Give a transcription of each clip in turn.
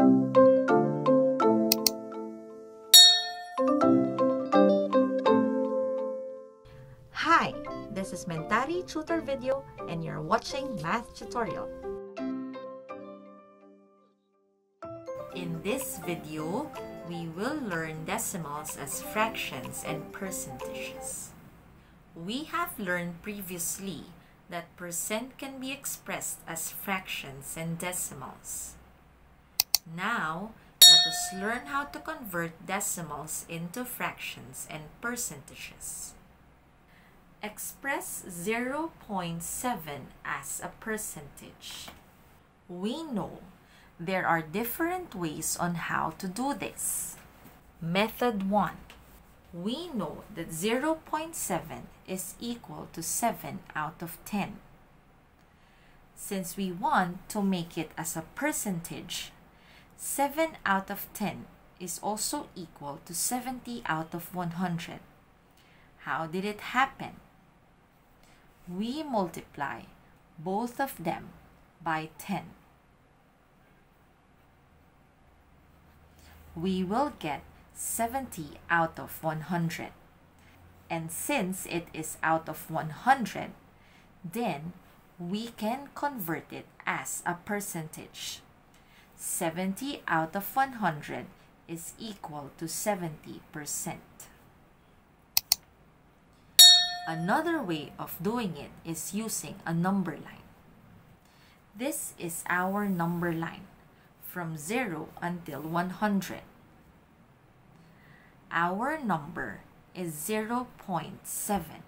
Hi, this is Mentari Tutor Video and you're watching Math Tutorial. In this video, we will learn decimals as fractions and percentages. We have learned previously that percent can be expressed as fractions and decimals. Now, let us learn how to convert decimals into fractions and percentages. Express 0.7 as a percentage. We know there are different ways on how to do this. Method 1. We know that 0.7 is equal to 7 out of 10. Since we want to make it as a percentage, 7 out of 10 is also equal to 70 out of 100. How did it happen? We multiply both of them by 10. We will get 70 out of 100. And since it is out of 100, then we can convert it as a percentage. 70 out of 100 is equal to 70%. Another way of doing it is using a number line. This is our number line from 0 until 100. Our number is 0.7.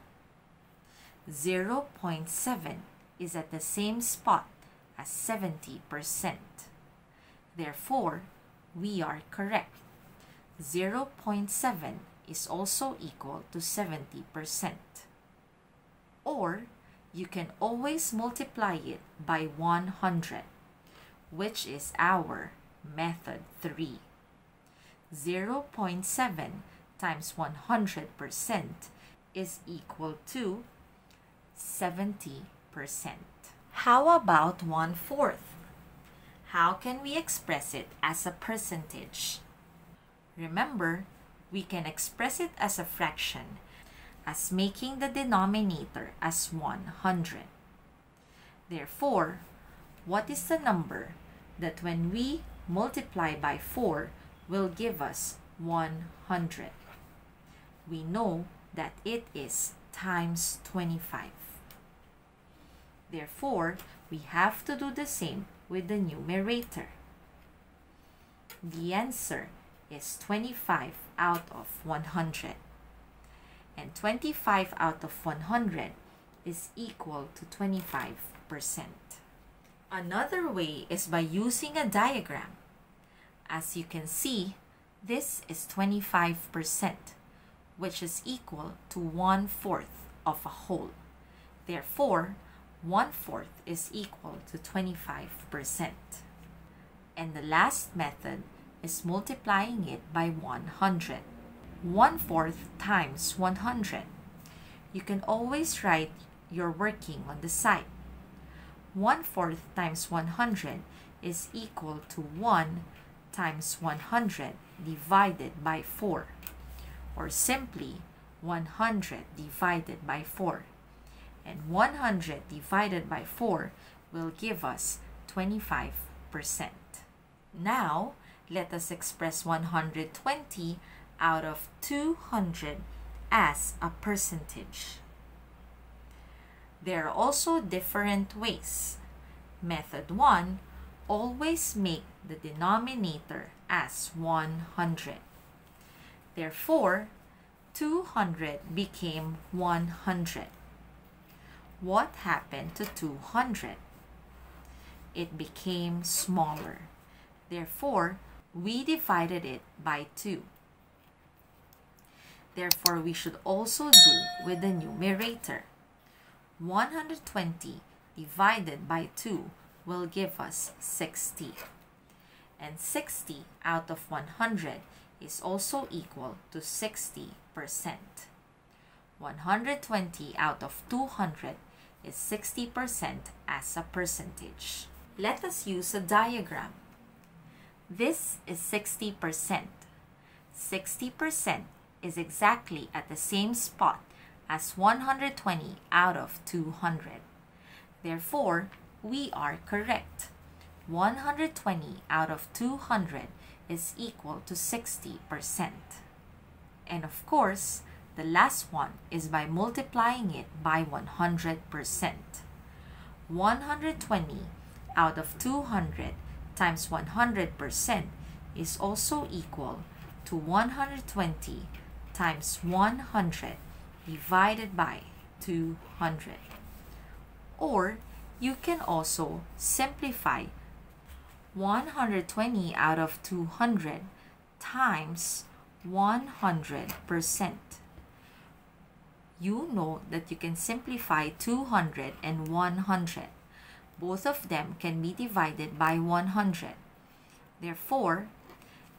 0.7 is at the same spot as 70%. Therefore, we are correct. 0.7 is also equal to 70%. Or, you can always multiply it by 100, which is our method 3. 0.7 times 100% is equal to 70%. How about 1/4? How can we express it as a percentage? Remember, we can express it as a fraction as making the denominator as 100. Therefore, what is the number that when we multiply by 4 will give us 100? We know that it is times 25. Therefore, we have to do the same with the numerator. The answer is 25 out of 100. And 25 out of 100 is equal to 25%. Another way is by using a diagram. As you can see, this is 25%, which is equal to 1/4 of a whole. Therefore, 1/4 is equal to 25%. And the last method is multiplying it by 100. 1/4 times 100. You can always write your working on the side. 1/4 times 100 is equal to 1 times 100 divided by 4, or simply 100 divided by 4. And 100 divided by 4 will give us 25%. Now, let us express 120 out of 200 as a percentage. There are also different ways. Method 1, always make the denominator as 100. Therefore, 200 became 100. What happened to 200? It became smaller. Therefore, we divided it by 2. Therefore, we should also do with the numerator. 120 divided by 2 will give us 60. And 60 out of 100 is also equal to 60%. 120 out of 200 is 60% as a percentage. Let us use a diagram. This is 60%. 60% is exactly at the same spot as 120 out of 200. Therefore, we are correct. 120 out of 200 is equal to 60%. And of course, the last one is by multiplying it by 100%. 120 out of 200 times 100% is also equal to 120 times 100 divided by 200. Or you can also simplify 120 out of 200 times 100%. You know that you can simplify 200 and 100. Both of them can be divided by 100. Therefore,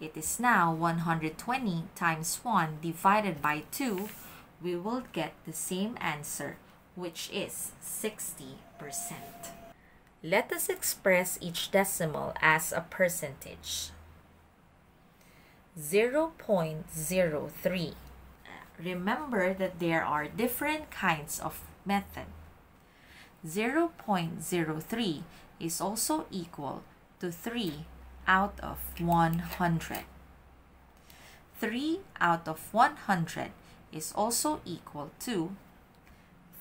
it is now 120 times 1 divided by 2. We will get the same answer, which is 60%. Let us express each decimal as a percentage. 0.03. Remember that there are different kinds of method. 0.03 is also equal to 3 out of 100. 3 out of 100 is also equal to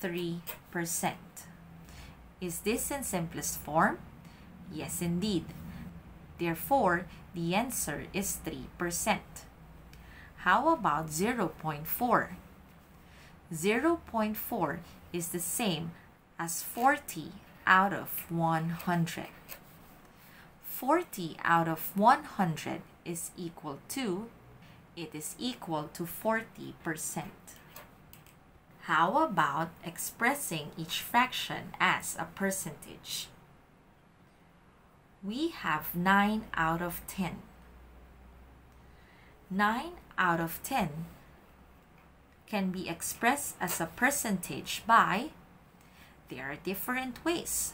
3%. Is this in simplest form? Yes, indeed. Therefore, the answer is 3%. How about 0.4? 0.4 is the same as 40 out of 100. 40 out of 100 is equal to, it is equal to 40%. How about expressing each fraction as a percentage? We have 9 out of 10. 9 out of 10 can be expressed as a percentage by, there are different ways.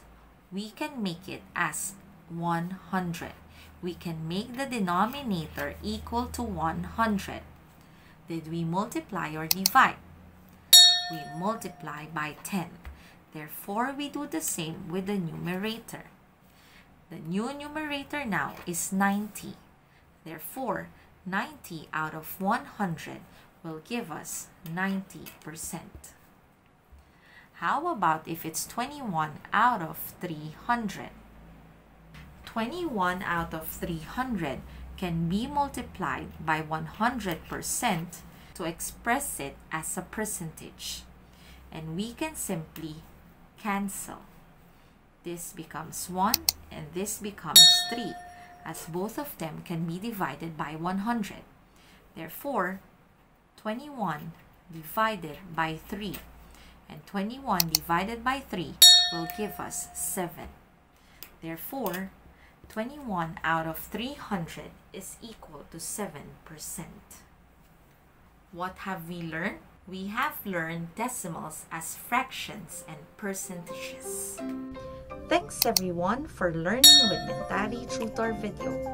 We can make it as 100. We can make the denominator equal to 100. Did we multiply or divide? We multiply by 10. Therefore, we do the same with the numerator. The new numerator now is 90. Therefore, 90 out of 100 will give us 90%. How about if it's 21 out of 300? 21 out of 300 can be multiplied by 100% to express it as a percentage. And we can simply cancel. This becomes 1 and this becomes 3, as both of them can be divided by 100. Therefore, 21 divided by 3 and 21 divided by 3 will give us 7. Therefore, 21 out of 300 is equal to 7%. What have we learned? We have learned decimals as fractions and percentages. Thanks everyone for learning with Mentari Tutor Video.